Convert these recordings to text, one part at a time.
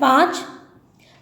5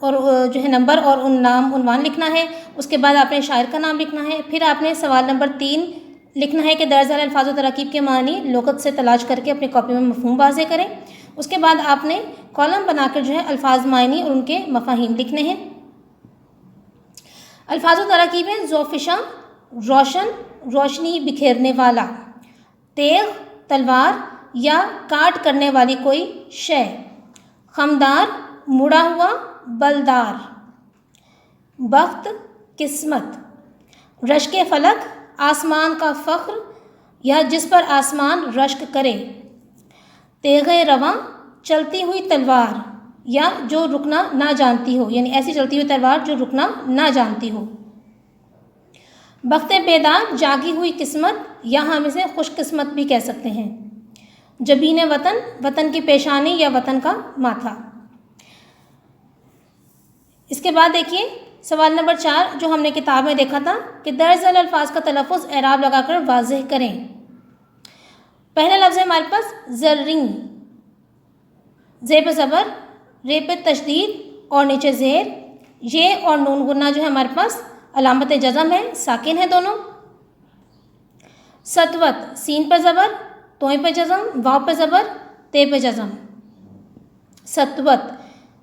اور جو ہے نمبر اور ان نام عنوان لکھنا ہے. اس کے بعد آپ نے شاعر کا نام لکھنا ہے. پھر آپ نے سوال نمبر 3 لکھنا ہے کہ درج ذیل الفاظ و تراکیب کے معنی لغت سے تلاش کر کے اپنی کاپی میں مفہوم واضح کریں. اس کے بعد آپ نے کالم بنا کر جو ہے الفاظ معنی اور ان کے مفاہیم لکھنے ہیں. الفاظ و تراکیب ہیں: ذوفشاں روشن، روشنی بکھیرنے والا، تیغ تلوار یا کاٹ کرنے والی کوئی شے، خمدار مڑا ہوا، بلدار، بخت قسمت، رشک فلک آسمان کا فخر یا جس پر آسمان رشک کرے، تیغ رواں چلتی ہوئی تلوار یا جو رکنا نہ جانتی ہو، یعنی ایسی چلتی ہوئی تلوار جو رکنا نہ جانتی ہو، بخت بیدار جاگی ہوئی قسمت یا ہم اسے خوش قسمت بھی کہہ سکتے ہیں، جبین وطن وطن کی پیشانی یا وطن کا ماتھا. اس کے بعد دیکھیے سوال نمبر 4 جو ہم نے کتاب میں دیکھا تھا کہ درج ذیل الفاظ کا تلفظ اعراب لگا کر واضح کریں. پہلا لفظ ہے ہمارے پاس زرنگ، زے پہ زبر، رے پہ تشدید اور نیچے زیر، یہ اور نون غنہ جو ہے ہمارے پاس علامت جزم ہے، ساکن ہے دونوں. سطوت، سین پہ زبر، توئیں پہ جزم، واو پہ زبر، تے پہ جزم، سطوت.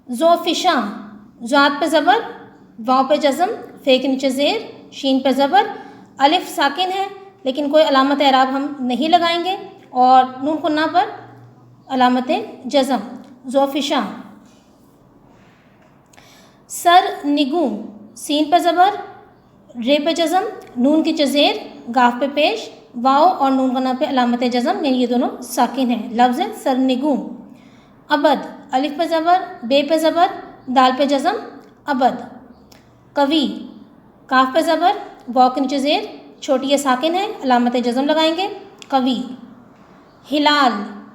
ذوفشاں، ذات پہ زبر، واو پہ جزم، فے کے نیچے زیر، شین پہ زبر، الف ساکن ہے لیکن کوئی علامت اعراب ہم نہیں لگائیں گے، اور نون غنہ پر علامت جزم. ذوفشاں. سر نگوں، سین پہ زبر، رے پہ جزم، نون کی زیر، گاف پہ پیش، واو اور نون غنہ پہ علامت جزم، یعنی یہ دونوں ساکن ہیں. لفظ ہے سرنگوں. ابد، الف پہ زبر، بے پہ زبر، دال پہ جزم، ابد. قوی، کاف پہ زبر، واو کے نیچے زیر، چھوٹی یہ ساکن ہے، علامت جزم لگائیں گے، قوی. ہلال،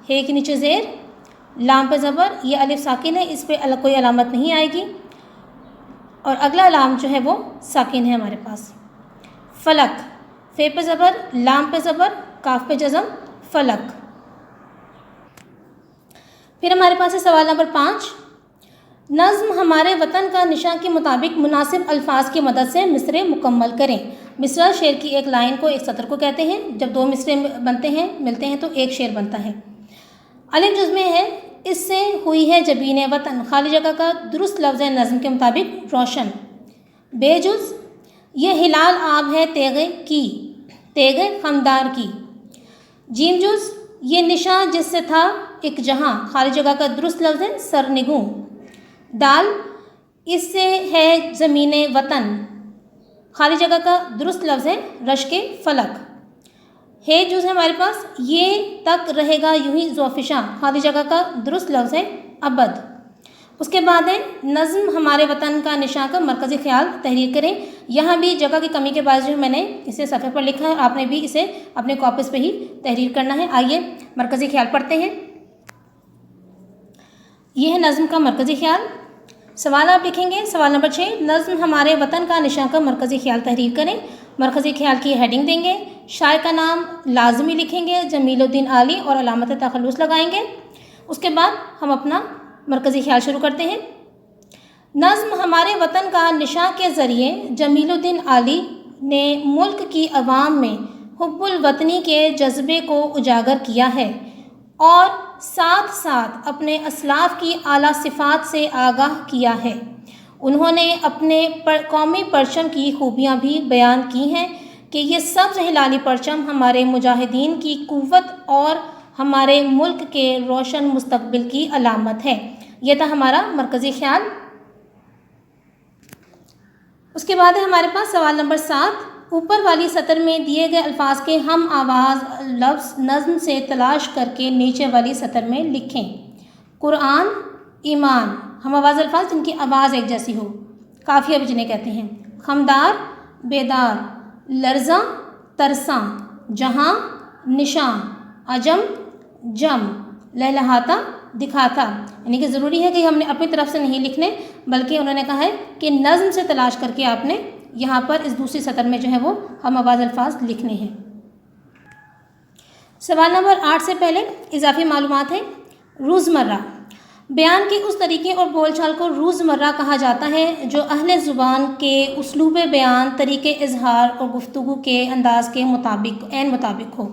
ہے کے نیچے زیر، لام پہ زبر، یہ الف ساکن ہے، اس پہ کوئی علامت نہیں آئے گی، اور اگلا لام جو ہے وہ ساکن ہے ہمارے پاس. فلک، فے پہ زبر، لام پہ زبر، کاف پہ جزم، فلک. پھر ہمارے پاس ہے سوال نمبر 5. نظم ہمارے وطن کا نشاں کے مطابق مناسب الفاظ کی مدد سے مصرعے مکمل کریں. مصرع شعر کی ایک لائن کو، ایک سطر کو کہتے ہیں. جب 2 مصرعے بنتے ہیں، ملتے ہیں تو ایک شعر بنتا ہے. الف جز میں ہے اس سے ہوئی ہے جبین وطن، خالی جگہ کا درست لفظ ہے نظم کے مطابق روشن. بے جز، یہ ہلال آب ہے تیغ کی، تیغ خمدار کی. جیم جز، یہ نشاں جس سے تھا ایک جہاں، خالی جگہ کا درست لفظ ہے سرنگوں. دال، اس سے ہے زمین وطن، خالی جگہ کا درست لفظ ہے رشک فلک. ہے جز ہے ہمارے پاس، یہ تک رہے گا یوں ہی ذوفشاں، خالی جگہ کا درست لفظ ہے ابد. اس کے بعد ہے نظم ہمارے وطن کا نشاں کا مرکزی خیال تحریر کریں. یہاں بھی جگہ کی کمی کے باعث جو میں نے اسے صفحے پر لکھا ہے، آپ نے بھی اسے اپنے کاپیز پہ ہی تحریر کرنا ہے. آئیے مرکزی خیال پڑھتے ہیں. یہ ہے نظم کا مرکزی خیال. سوال آپ لکھیں گے سوال نمبر 6 نظم ہمارے وطن کا نشاں کا مرکزی خیال تحریر کریں. مرکزی خیال کی ہیڈنگ دیں گے، شاعر کا نام لازمی لکھیں گے، جمیل الدین عالی اور علامت تخلص لگائیں گے. اس کے بعد ہم اپنا مرکزی خیال شروع کرتے ہیں. نظم ہمارے وطن کا نشاں کے ذریعے جمیل الدین عالی نے ملک کی عوام میں حب الوطنی کے جذبے کو اجاگر کیا ہے اور ساتھ ساتھ اپنے اسلاف کی اعلیٰ صفات سے آگاہ کیا ہے. انہوں نے اپنے قومی پرچم کی خوبیاں بھی بیان کی ہیں کہ یہ سبز ہلالی پرچم ہمارے مجاہدین کی قوت اور ہمارے ملک کے روشن مستقبل کی علامت ہے. یہ تھا ہمارا مرکزی خیال. اس کے بعد ہے ہمارے پاس سوال نمبر 7. اوپر والی سطر میں دیے گئے الفاظ کے ہم آواز لفظ نظم سے تلاش کر کے نیچے والی سطر میں لکھیں. قرآن، ایمان، ہم آواز الفاظ جن کی آواز ایک جیسی ہو، قافیہ بھی جنہیں کہتے ہیں. خمدار، بیدار، لرزاں، ترساں، جہاں، نشاں، عجم، جم، لہلہاتا، دکھاتا. یعنی کہ ضروری ہے کہ ہم نے اپنی طرف سے نہیں لکھنے، بلکہ انہوں نے کہا ہے کہ نظم سے تلاش کر کے آپ نے یہاں پر اس دوسری سطر میں جو ہے وہ ہم آواز الفاظ لکھنے ہیں. سوال نمبر 8 سے پہلے اضافی معلومات ہیں. روزمرہ، بیان کے اس طریقے اور بول چال کو روزمرہ کہا جاتا ہے جو اہل زبان کے اسلوب بیان، طریقے اظہار اور گفتگو کے انداز کے مطابق ہو۔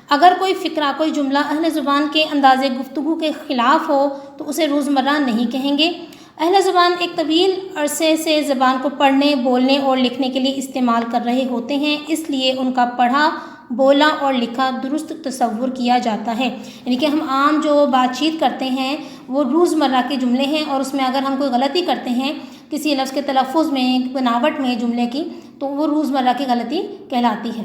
اگر کوئی فقرہ، کوئی جملہ اہل زبان کے انداز گفتگو کے خلاف ہو تو اسے روزمرہ نہیں کہیں گے۔ اہل زبان ایک طویل عرصے سے زبان کو پڑھنے، بولنے اور لکھنے کے لیے استعمال کر رہے ہوتے ہیں، اس لیے ان کا پڑھا، بولا اور لکھا درست تصور کیا جاتا ہے۔ یعنی کہ ہم عام جو بات چیت کرتے ہیں وہ روزمرہ کے جملے ہیں، اور اس میں اگر ہم کوئی غلطی کرتے ہیں کسی لفظ کے تلفظ میں، بناوٹ میں جملے کی، تو وہ روزمرہ کی غلطی کہلاتی ہے،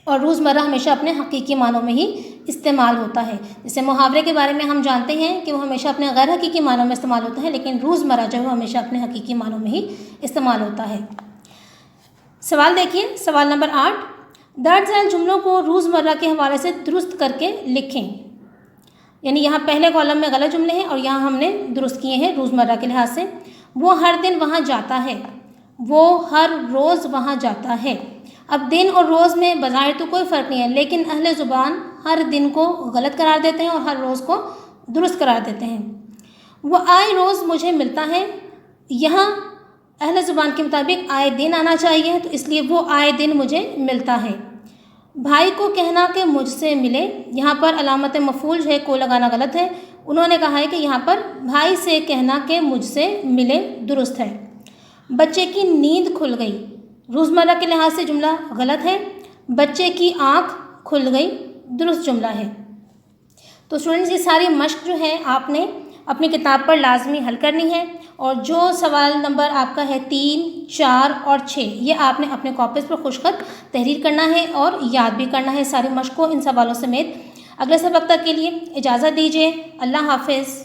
اور روزمرہ ہمیشہ اپنے حقیقی معنوں میں ہی استعمال ہوتا ہے۔ جیسے محاورے کے بارے میں ہم جانتے ہیں کہ وہ ہمیشہ اپنے غیر حقیقی معنوں میں استعمال ہوتا ہے، لیکن روزمرہ جو ہے وہ ہمیشہ اپنے حقیقی معنوں میں ہی استعمال ہوتا ہے۔ سوال دیکھیے، سوال نمبر 8، درج ذیل جملوں کو روزمرہ کے حوالے سے درست کر کے لکھیں۔ یعنی یہاں پہلے کالم میں غلط جملے ہیں اور یہاں ہم نے درست کیے ہیں روزمرہ کے لحاظ سے۔ وہ ہر دن وہاں جاتا ہے، وہ ہر روز وہاں جاتا ہے۔ اب دن اور روز میں بظاہر تو کوئی فرق نہیں ہے، لیکن اہل زبان ہر دن کو غلط قرار دیتے ہیں اور ہر روز کو درست قرار دیتے ہیں۔ وہ آئے روز مجھے ملتا ہے، یہاں اہل زبان کے مطابق آئے دن آنا چاہیے، تو اس لیے وہ آئے دن مجھے ملتا ہے۔ بھائی کو کہنا کہ مجھ سے ملے، یہاں پر علامت مفعول جو ہے کو لگانا غلط ہے، انہوں نے کہا ہے کہ یہاں پر بھائی سے کہنا کہ مجھ سے ملے درست ہے۔ بچے کی نیند کھل گئی، روزمرہ کے لحاظ سے جملہ غلط ہے۔ بچے کی آنکھ کھل گئی درست جملہ ہے۔ تو اسٹوڈنٹس یہ ساری مشق جو ہے آپ نے اپنی کتاب پر لازمی حل کرنی ہے، اور جو سوال نمبر آپ کا ہے 3، 4 اور 6 یہ آپ نے اپنے کاپیز پر خوش خط تحریر کرنا ہے اور یاد بھی کرنا ہے ساری مشق کو ان سوالوں سمیت۔ اگلے سبق تک کے لیے اجازت دیجیے، اللہ حافظ۔